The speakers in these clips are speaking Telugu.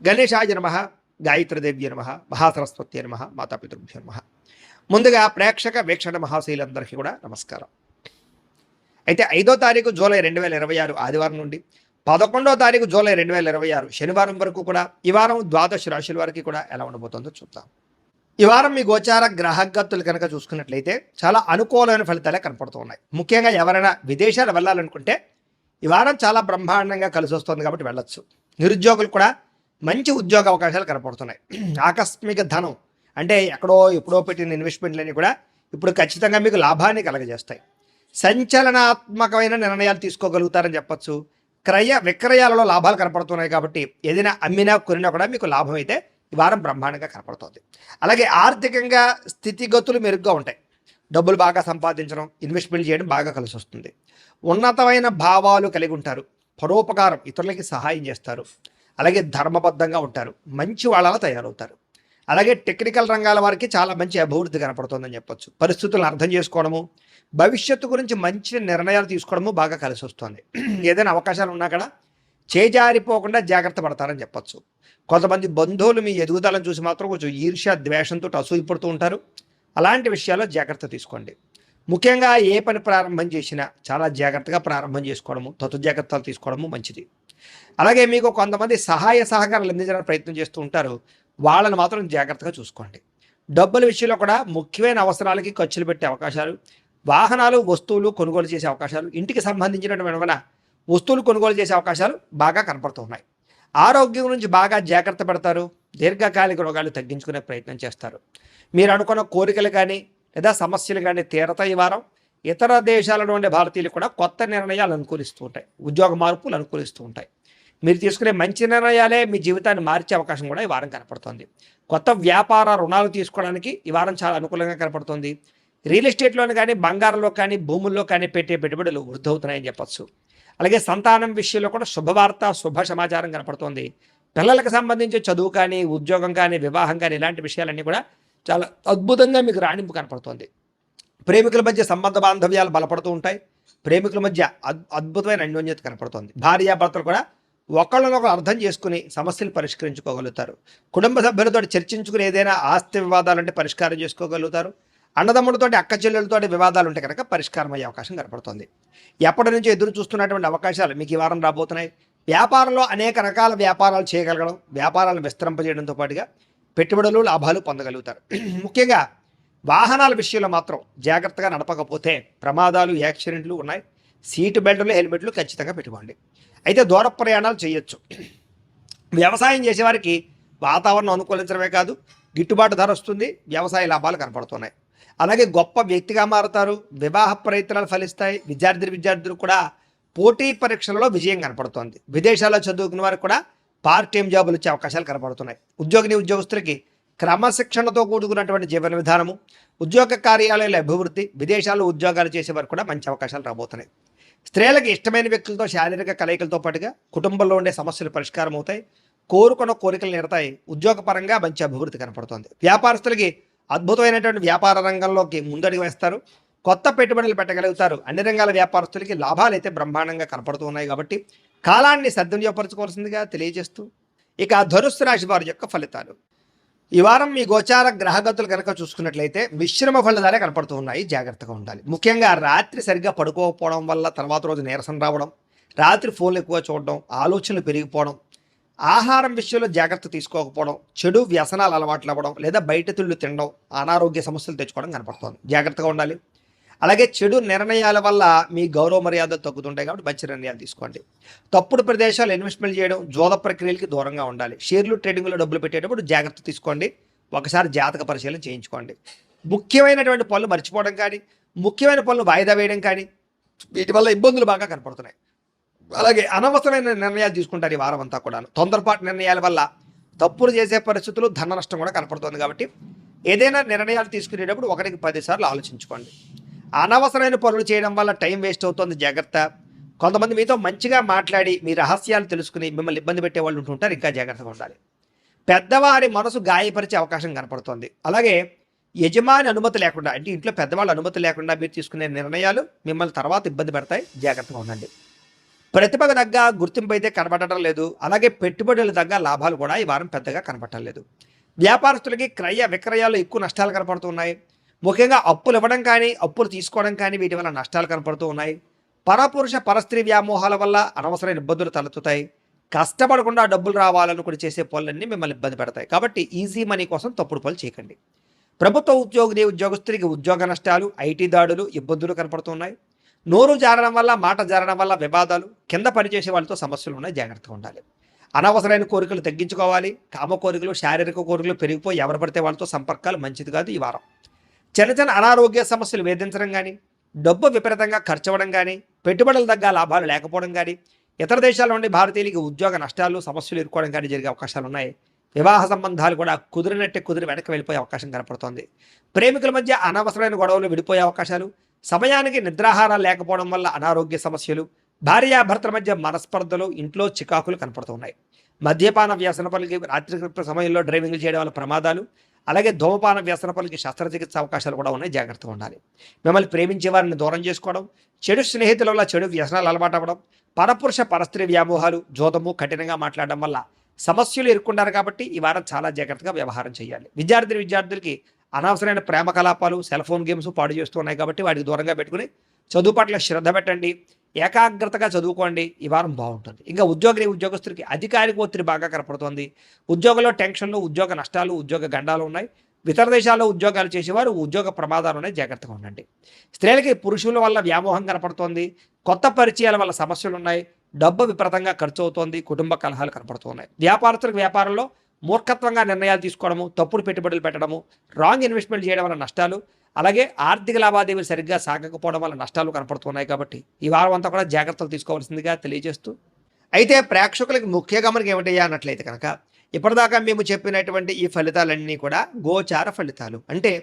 గణేశాయ నమః, గాయత్రీదేవ్య నమః, మహాసరస్వత్యై నమః, మాతాపితృభ్యో నమః. ముందుగా ప్రేక్షక వీక్షణ మహాశైలందరికీ కూడా నమస్కారం. అయితే 5వ తారీఖు జూలై 2026 ఆదివారం నుండి 11వ తారీఖు జూలై 2026 శనివారం వరకు కూడా ఈ వారం ద్వాదశ రాశుల వారికి కూడా ఎలా ఉండబోతుందో చూద్దాం. ఈ వారం మీ గోచార గ్రహగతులు కనుక చూసుకున్నట్లయితే చాలా అనుకూలమైన ఫలితాలే కనపడుతూ ఉన్నాయి. ముఖ్యంగా ఎవరైనా విదేశాలు వెళ్ళాలనుకుంటే ఈ వారం చాలా బ్రహ్మాండంగా కలిసి వస్తుంది కాబట్టి వెళ్ళొచ్చు. నిరుద్యోగులు కూడా మంచి ఉద్యోగ అవకాశాలు కనపడుతున్నాయి. ఆకస్మిక ధనం అంటే ఎప్పుడో పెట్టిన ఇన్వెస్ట్మెంట్లన్నీ కూడా ఇప్పుడు ఖచ్చితంగా మీకు లాభాన్ని కలగజేస్తాయి. సంచలనాత్మకమైన నిర్ణయాలు తీసుకోగలుగుతారని చెప్పచ్చు. క్రయ విక్రయాలలో లాభాలు కనపడుతున్నాయి కాబట్టి ఏదైనా అమ్మినా కొనినా కూడా మీకు లాభం అయితే ఈ వారం బ్రహ్మాండంగా కనపడుతుంది. అలాగే ఆర్థికంగా స్థితిగతులు మెరుగ్గా ఉంటాయి. డబ్బులు బాగా సంపాదించడం, ఇన్వెస్ట్మెంట్ చేయడం బాగా కలిసి వస్తుంది. ఉన్నతమైన భావాలు కలిగి ఉంటారు. పరోపకారం, ఇతరులకి సహాయం చేస్తారు. అలాగే ధర్మబద్ధంగా ఉంటారు. మంచి వాళ్ళలా తయారవుతారు. అలాగే టెక్నికల్ రంగాల వారికి చాలా మంచి అభివృద్ధి కనపడుతుందని చెప్పొచ్చు. పరిస్థితులను అర్థం చేసుకోవడము, భవిష్యత్తు గురించి మంచి నిర్ణయాలు తీసుకోవడము బాగా కలిసి వస్తుంది. ఏదైనా అవకాశాలు ఉన్నా కూడా చేజారిపోకుండా జాగ్రత్త పడతారని చెప్పొచ్చు. కొంతమంది బంధువులు మీ ఎదుగుదలను చూసి మాత్రం కొంచెం ఈర్ష్య ద్వేషంతో అసూయపడుతూ ఉంటారు. అలాంటి విషయాల్లో జాగ్రత్త తీసుకోండి. ముఖ్యంగా ఏ పని ప్రారంభం చేసినా చాలా జాగ్రత్తగా ప్రారంభం చేసుకోవడము, తతు జాగ్రత్తలు తీసుకోవడము మంచిది. అలాగే మీకు కొంతమంది సహాయ సహకారాలు అందించడానికి ప్రయత్నం చేస్తూ ఉంటారు. వాళ్ళని మాత్రం జాగ్రత్తగా చూసుకోండి. డబ్బుల విషయంలో కూడా ముఖ్యమైన అవసరాలకి ఖర్చులు పెట్టే అవకాశాలు, వాహనాలు వస్తువులు కొనుగోలు చేసే అవకాశాలు, ఇంటికి సంబంధించినటువంటి వస్తువులు కొనుగోలు చేసే అవకాశాలు బాగా కనపడుతున్నాయి. ఆరోగ్యం గురించి బాగా జాగ్రత్త పడతారు. దీర్ఘకాలిక రోగాలు తగ్గించుకునే ప్రయత్నం చేస్తారు. మీరు అనుకున్న కోరికలు కానీ లేదా సమస్యలు కానీ తీరతాయి. ఈ వారం ఇతర దేశాలలో ఉండే భారతీయులు కూడా కొత్త నిర్ణయాలు అనుకూలిస్తూ ఉంటాయి. ఉద్యోగ మార్పులు అనుకూలిస్తూ ఉంటాయి. మీరు తీసుకునే మంచి నిర్ణయాలే మీ జీవితాన్ని మార్చే అవకాశం కూడా ఈ వారం కనపడుతుంది. కొత్త వ్యాపార రుణాలు తీసుకోవడానికి ఈ వారం చాలా అనుకూలంగా కనపడుతుంది. రియల్ ఎస్టేట్లోని కానీ బంగారంలో కానీ భూముల్లో కానీ పెట్టే పెట్టుబడులు వృద్ధి అవుతున్నాయని చెప్పచ్చు. అలాగే సంతానం విషయంలో కూడా శుభవార్త, శుభ సమాచారం కనపడుతుంది. పిల్లలకు సంబంధించి చదువు కానీ, ఉద్యోగం కానీ, వివాహం కానీ ఇలాంటి విషయాలన్నీ కూడా చాలా అద్భుతంగా మీకు రాణింపు కనపడుతుంది. ప్రేమికుల మధ్య సంబంధ బాంధవ్యాలు బలపడుతూ ఉంటాయి. ప్రేమికుల మధ్య అద్భుతమైన అన్యోన్యత కనపడుతుంది. భార్యాభర్తలు కూడా ఒకళ్ళనొకరు అర్థం చేసుకుని సమస్యలు పరిష్కరించుకోగలుగుతారు. కుటుంబ సభ్యులతో చర్చించుకుని ఏదైనా ఆస్తి వివాదాలు అంటే పరిష్కారం చేసుకోగలుగుతారు. అన్నదమ్ములతోటి, అక్క చెల్లెలతోటి వివాదాలు ఉంటే కనుక పరిష్కారం అయ్యే అవకాశం కనపడుతుంది. ఎప్పటి నుంచో ఎదురు చూస్తున్నటువంటి అవకాశాలు మీకు ఈ వారం రాబోతున్నాయి. వ్యాపారంలో అనేక రకాల వ్యాపారాలు చేయగలగడం, వ్యాపారాలను విస్తరింపజేయడంతో పాటుగా పెట్టుబడులు, లాభాలు పొందగలుగుతారు. ముఖ్యంగా వాహనాల విషయంలో మాత్రం జాగ్రత్తగా నడపకపోతే ప్రమాదాలు, యాక్సిడెంట్లు ఉన్నాయి. సీటు బెల్టులు, హెల్మెట్లు ఖచ్చితంగా పెట్టుకోండి. అయితే దూర ప్రయాణాలు చేయొచ్చు. వ్యవసాయం చేసేవారికి వాతావరణం అనుకూలించడమే కాదు, గిట్టుబాటు ధర వస్తుంది. వ్యవసాయ లాభాలు కనపడుతున్నాయి. అలాగే గొప్ప వ్యక్తిగా మారుతారు. వివాహ ప్రయత్నాలు ఫలిస్తాయి. విద్యార్థులు కూడా పోటీ పరీక్షలలో విజయం కనపడుతోంది. విదేశాల్లో చదువుకున్న వారికి కూడా పార్ట్ టైం జాబులు వచ్చే అవకాశాలు కనపడుతున్నాయి. ఉద్యోగస్తులకి క్రమశిక్షణతో కూడుకున్నటువంటి జీవన విధానము, ఉద్యోగ కార్యాలయాల అభివృద్ధి, విదేశాల్లో ఉద్యోగాలు చేసేవారు కూడా మంచి అవకాశాలు రాబోతున్నాయి. స్త్రీలకు ఇష్టమైన వ్యక్తులతో శారీరక కలయికలతో పాటుగా కుటుంబంలో ఉండే సమస్యలు పరిష్కారం అవుతాయి. కోరుకున్న కోరికలు నిరతాయి. ఉద్యోగపరంగా మంచి అభివృద్ధి కనపడుతుంది. వ్యాపారస్తులకి అద్భుతమైనటువంటి వ్యాపార రంగంలోకి ముందడుగు వేస్తారు. కొత్త పెట్టుబడులు పెట్టగలుగుతారు. అన్ని రంగాల వ్యాపారస్తులకి లాభాలు అయితే బ్రహ్మాండంగా కనపడుతూ ఉన్నాయి కాబట్టి కాలాన్ని సద్వినియోగపరచుకోవాల్సిందిగా తెలియజేస్తూ ఇక ధనుస్సు రాశి వారి యొక్క ఫలితాలు. ఈ వారం మీ గోచార గ్రహగతులు కనుక చూసుకున్నట్లయితే మిశ్రమ ఫలితాలే కనపడుతూ ఉన్నాయి. జాగ్రత్తగా ఉండాలి. ముఖ్యంగా రాత్రి సరిగ్గా పడుకోకపోవడం వల్ల తర్వాత రోజు నీరసం రావడం, రాత్రి ఫోన్లు ఎక్కువ చూడడం, ఆలోచనలు పెరిగిపోవడం, ఆహారం విషయంలో జాగ్రత్త తీసుకోకపోవడం, చెడు వ్యసనాలు అలవాట్లు అవ్వడం లేదా బయట తిళ్ళు తినడం, అనారోగ్య సమస్యలు తెచ్చుకోవడం కనపడుతుంది. జాగ్రత్తగా ఉండాలి. అలాగే చెడు నిర్ణయాల వల్ల మీ గౌరవ మర్యాదలు తగ్గుతుంటాయి కాబట్టి మంచి నిర్ణయాలు తీసుకోండి. తప్పుడు ప్రదేశాలు ఇన్వెస్ట్మెంట్ చేయడం, జోద ప్రక్రియలకి దూరంగా ఉండాలి. షేర్లు ట్రేడింగ్లో డబ్బులు పెట్టేటప్పుడు జాగ్రత్త తీసుకోండి. ఒకసారి జాతక పరిశీలన చేయించుకోండి. ముఖ్యమైనటువంటి పనులు మర్చిపోవడం కానీ, ముఖ్యమైన పనులు వాయిదా వేయడం కానీ వీటి వల్ల ఇబ్బందులు బాగా కనపడుతున్నాయి. అలాగే అనవసరమైన నిర్ణయాలు తీసుకుంటారు ఈ వారం అంతా కూడా. తొందరపాటు నిర్ణయాల వల్ల తప్పులు చేసే పరిస్థితులు, ధన నష్టం కూడా కనపడుతుంది కాబట్టి ఏదైనా నిర్ణయాలు తీసుకునేటప్పుడు 1కి 10 సార్లు ఆలోచించుకోండి. అనవసరమైన పనులు చేయడం వల్ల టైం వేస్ట్ అవుతుంది. జాగ్రత్త. కొంతమంది మీతో మంచిగా మాట్లాడి మీ రహస్యాలు తెలుసుకుని మిమ్మల్ని ఇబ్బంది పెట్టే వాళ్ళు ఉంటుంటారు. ఇంకా జాగ్రత్తగా ఉండాలి. పెద్దవారి మనసు గాయపరిచే అవకాశం కనపడుతుంది. అలాగే యజమాని అనుమతి లేకుండా అంటే ఇంట్లో పెద్దవాళ్ళ అనుమతి లేకుండా మీరు తీసుకునే నిర్ణయాలు మిమ్మల్ని తర్వాత ఇబ్బంది పెడతాయి. జాగ్రత్తగా ఉండండి. ప్రతిభకు తగ్గ గుర్తింపు అయితే కనబడటం లేదు. అలాగే పెట్టుబడులు తగ్గ లాభాలు కూడా ఈ వారం పెద్దగా కనబడటం లేదు. వ్యాపారస్తులకి క్రయ విక్రయాలు ఎక్కువ నష్టాలు కనపడుతున్నాయి. ముఖ్యంగా అప్పులు ఇవ్వడం కానీ అప్పులు తీసుకోవడం కానీ వీటి వల్ల నష్టాలు కనపడుతూ ఉన్నాయి. పరపురుష పరస్త్రీ వ్యామోహాల వల్ల అనవసరమైన ఇబ్బందులు తలెత్తుతాయి. కష్టపడకుండా డబ్బులు రావాలనుకుని చేసే పనులన్నీ మిమ్మల్ని ఇబ్బంది పెడతాయి. కాబట్టి ఈజీ మనీ కోసం తప్పుడు పనులు చేయకండి. ప్రభుత్వ ఉద్యోగస్తులకి ఉద్యోగ నష్టాలు, ఐటీ దాడులు, ఇబ్బందులు కనపడుతున్నాయి. నోరు జారడం వల్ల, మాట జారడం వల్ల వివాదాలు, కింద పనిచేసే వాళ్ళతో సమస్యలు ఉన్నాయి. జాగ్రత్తగా ఉండాలి. అనవసరమైన కోరికలు తగ్గించుకోవాలి. కామ కోరికలు, శారీరక కోరికలు పెరిగిపోయి ఎవరు పడితే వాళ్ళతో సంపర్కాలు మంచిది కాదు ఈ వారం. చిన్న చిన్న అనారోగ్య సమస్యలు వేధించడం కానీ, డబ్బు విపరీతంగా ఖర్చు అవ్వడం కానీ, పెట్టుబడులు తగ్గ లాభాలు లేకపోవడం కానీ, ఇతర దేశాల నుండి భారతీయులకి ఉద్యోగ నష్టాలు, సమస్యలు ఎదుర్కోవడం కానీ జరిగే అవకాశాలు ఉన్నాయి. వివాహ సంబంధాలు కూడా కుదిరినట్టే కుదిరి వెనక్కి వెళ్ళిపోయే అవకాశం కనపడుతోంది. ప్రేమికుల మధ్య అనవసరమైన గొడవలు విడిపోయే అవకాశాలు, సమయానికి నిద్రాహారాలు లేకపోవడం వల్ల అనారోగ్య సమస్యలు, భార్యాభర్తల మధ్య మనస్పర్ధలు, ఇంట్లో చికాకులు కనపడుతున్నాయి. మద్యపాన వ్యసనపరులకి రాత్రి సమయంలో డ్రైవింగ్ చేయడం వల్ల ప్రమాదాలు, అలాగే ధూమపాన వ్యసనపరులకి శస్త్రచికిత్స అవకాశాలు కూడా ఉన్నాయి. జాగ్రత్తగా ఉండాలి. మిమ్మల్ని ప్రేమించే వారిని దూరం చేసుకోవడం, చెడు స్నేహితుల వల్ల చెడు వ్యసనాలు అలవాటు అవ్వడం, పరపురుష పరస్త్రీ వ్యామోహాలు, జోదము, కఠినంగా మాట్లాడడం వల్ల సమస్యలు ఎదుర్కొన్నారు. కాబట్టి ఈ వారం చాలా జాగ్రత్తగా వ్యవహారం చేయాలి. విద్యార్థులకి అనవసరమైన ప్రేమ కలాపాలు, సెల్ ఫోన్ గేమ్స్ పాడు చేస్తూ ఉన్నాయి. కాబట్టి వాటికి దూరంగా పెట్టుకుని చదువు పట్ల శ్రద్ధ పెట్టండి. ఏకాగ్రతగా చదువుకోండి. ఈ వారం బాగుంటుంది. ఇంకా ఉద్యోగస్తులకి అధికారిక ఒత్తిడి బాగా కనపడుతోంది. ఉద్యోగంలో టెన్షన్లు, ఉద్యోగ నష్టాలు, ఉద్యోగ గండాలు ఉన్నాయి. ఇతర దేశాల్లో ఉద్యోగాలు చేసేవారు ఉద్యోగ ప్రమాదాలు ఉన్నాయి. జాగ్రత్తగా ఉండండి. స్త్రీలకి పురుషుల వల్ల వ్యామోహం కనపడుతోంది. కొత్త పరిచయాల వల్ల సమస్యలు ఉన్నాయి. డబ్బు విపరీతంగా ఖర్చు అవుతోంది. కుటుంబ కలహాలు కనపడుతున్నాయి. వ్యాపారస్తులకు వ్యాపారంలో మూర్ఖత్వంగా నిర్ణయాలు తీసుకోవడము, తప్పుడు పెట్టుబడులు పెట్టడము, రాంగ్ ఇన్వెస్ట్మెంట్ చేయడం వల్ల నష్టాలు, అలాగే ఆర్థిక లావాదేవీలు సరిగ్గా సాగకపోవడం వల్ల నష్టాలు కనపడుతున్నాయి. కాబట్టి ఈ వారం అంతా కూడా జాగ్రత్తలు తీసుకోవాల్సిందిగా తెలియజేస్తూ, అయితే ప్రేక్షకులకి ముఖ్య గమనిక ఏమిటయ్యా అన్నట్లయితే కనుక, ఇప్పటిదాకా మేము చెప్పినటువంటి ఈ ఫలితాలన్నీ కూడా గోచార ఫలితాలు. అంటే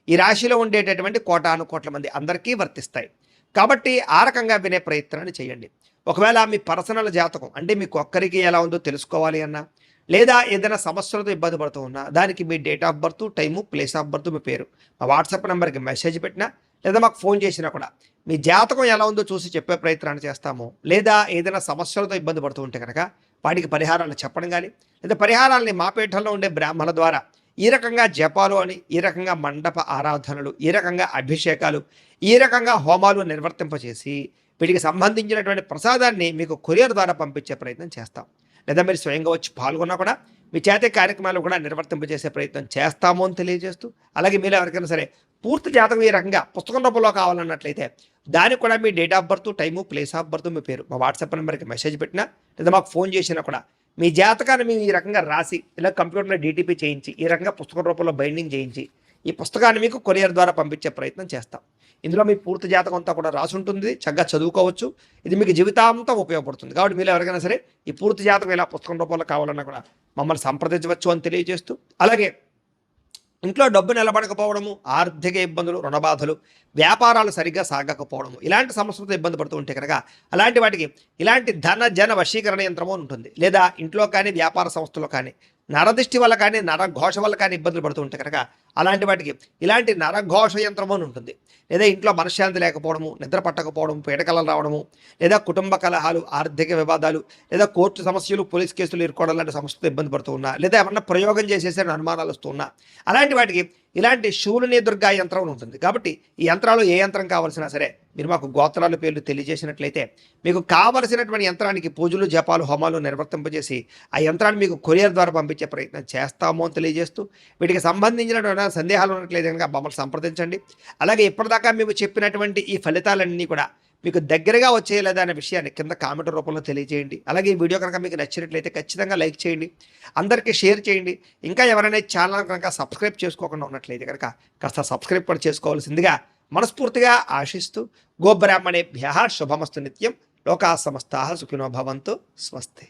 ఈ రాశిలో ఉండేటటువంటి కోటాను కోట్ల మంది అందరికీ వర్తిస్తాయి. కాబట్టి ఆ రకంగా వినే ప్రయత్నాన్ని చేయండి. ఒకవేళ మీ పర్సనల్ జాతకం అంటే మీకు ఒక్కరికి ఎలా ఉందో తెలుసుకోవాలి అన్నా, లేదా ఏదైనా సమస్యలతో ఇబ్బంది పడుతూ ఉన్నా, దానికి మీ date of birth, time, place of birth, మీ పేరు మా వాట్సాప్ నెంబర్కి మెసేజ్ పెట్టినా, లేదా మాకు ఫోన్ చేసినా కూడా మీ జాతకం ఎలా ఉందో చూసి చెప్పే ప్రయత్నాన్ని చేస్తాము. లేదా ఏదైనా సమస్యలతో ఇబ్బంది పడుతూ ఉంటే కనుక వాటికి పరిహారాలు చెప్పడం కానీ, లేదా పరిహారాలని మా పీఠంలో ఉండే బ్రాహ్మణుల ద్వారా ఈ రకంగా జపాలు అని, ఈ రకంగా మండప ఆరాధనలు, ఈ రకంగా అభిషేకాలు, ఈ రకంగా హోమాలు నిర్వర్తింపచేసి వీటికి సంబంధించినటువంటి ప్రసాదాన్ని మీకు కొరియర్ ద్వారా పంపించే ప్రయత్నం చేస్తాం. లేదా మీరు స్వయంగా వచ్చి పాల్గొన్నా కూడా మీ చేతే కార్యక్రమాలు కూడా నిర్వర్తింపజేసే ప్రయత్నం చేస్తాము అని తెలియజేస్తూ, అలాగే మీరు ఎవరికైనా సరే పూర్తి జాతకం ఈ రకంగా పుస్తకం రూపంలో కావాలన్నట్లయితే దానికి కూడా మీ date of birth, time, place of birth, మీ పేరు మా వాట్సాప్ నెంబర్కి మెసేజ్ పెట్టినా, లేదా మాకు ఫోన్ చేసినా కూడా మీ జాతకాన్ని మేము ఈ రకంగా రాసి, ఇలా కంప్యూటర్లో డీటీపీ చేయించి, ఈ రకంగా పుస్తకం రూపంలో బైండింగ్ చేయించి ఈ పుస్తకాన్ని మీకు కొరియర్ ద్వారా పంపించే ప్రయత్నం చేస్తాం. ఇందులో మీ పూర్తి జాతకం అంతా కూడా రాసి ఉంటుంది. చక్కగా చదువుకోవచ్చు. ఇది మీకు జీవితాంతం ఉపయోగపడుతుంది. కాబట్టి మీరు ఎవరికైనా సరే ఈ పూర్తి జాతకం ఇలా పుస్తకం రూపంలో కావాలన్నా కూడా మమ్మల్ని సంప్రదించవచ్చు అని తెలియజేస్తూ, అలాగే ఇంట్లో డబ్బు నిలబడకపోవడము, ఆర్థిక ఇబ్బందులు, రుణబాధలు, వ్యాపారాలు సరిగ్గా సాగకపోవడము, ఇలాంటి సమస్యలతో ఇబ్బంది పడుతూ ఉంటే కనుక అలాంటి వాటికి ఇలాంటి ధన జన వశీకరణ యంత్రము ఉంటుంది. లేదా ఇంట్లో కానీ వ్యాపార సంస్థలో కానీ నరదిష్టి వల్ల కానీ నరఘోష వల్ల కానీ ఇబ్బందులు పడుతూ ఉంటే కనుక అలాంటి వాటికి ఇలాంటి నరఘోష యంత్రము అని ఉంటుంది. లేదా ఇంట్లో మనశ్శాంతి లేకపోవడము, నిద్ర పట్టకపోవడం, పీడకలలు రావడము, లేదా కుటుంబ కలహాలు, ఆర్థిక వివాదాలు, లేదా కోర్టు సమస్యలు, పోలీస్ కేసులు ఇరుకోవడం లాంటి సమస్యలతో ఇబ్బంది పడుతూ ఉన్నా, లేదా ఏమన్నా ప్రయోగం చేసేసరి అనుమానాలు వస్తూ ఉన్నా, అలాంటి వాటికి ఇలాంటి శూలిని దుర్గా యంత్రం ఉంటుంది. కాబట్టి ఈ యంత్రాలు ఏ యంత్రం కావాల్సినా సరే మీరు మాకు గోత్రాల పేర్లు తెలియజేసినట్లయితే మీకు కావలసినటువంటి యంత్రానికి పూజలు, జపాలు, హోమాలు నిర్వర్తింపజేసి ఆ యంత్రాన్ని మీకు కొరియర్ ద్వారా పంపించే ప్రయత్నం చేస్తాము అని తెలియజేస్తూ, వీటికి సంబంధించినటువంటి సందేహాలు ఉన్నట్లయితే కనుక మమ్మల్ని సంప్రదించండి. అలాగే ఇప్పటిదాకా మేము చెప్పినటువంటి ఈ ఫలితాలన్నీ కూడా మీకు దగ్గరగా వచ్చేయలేదా అనే విషయాన్ని కింద కామెంట్ రూపంలో తెలియజేయండి. అలాగే ఈ వీడియో కనుక మీకు నచ్చినట్లయితే ఖచ్చితంగా లైక్ చేయండి, అందరికీ షేర్ చేయండి. ఇంకా ఎవరైనా ఛానల్ కనుక సబ్స్క్రైబ్ చేసుకోకుండా ఉన్నట్లయితే కనుక కాస్త సబ్స్క్రైబ్ కూడా చేసుకోవాల్సిందిగా మనస్ఫూర్తిగా ఆశిస్తూ, గోబ్రాహ్మణేభ్యః శుభమస్తు నిత్యం, లోకాః సమస్తాః సుఖినో భవంతు, స్వస్తి.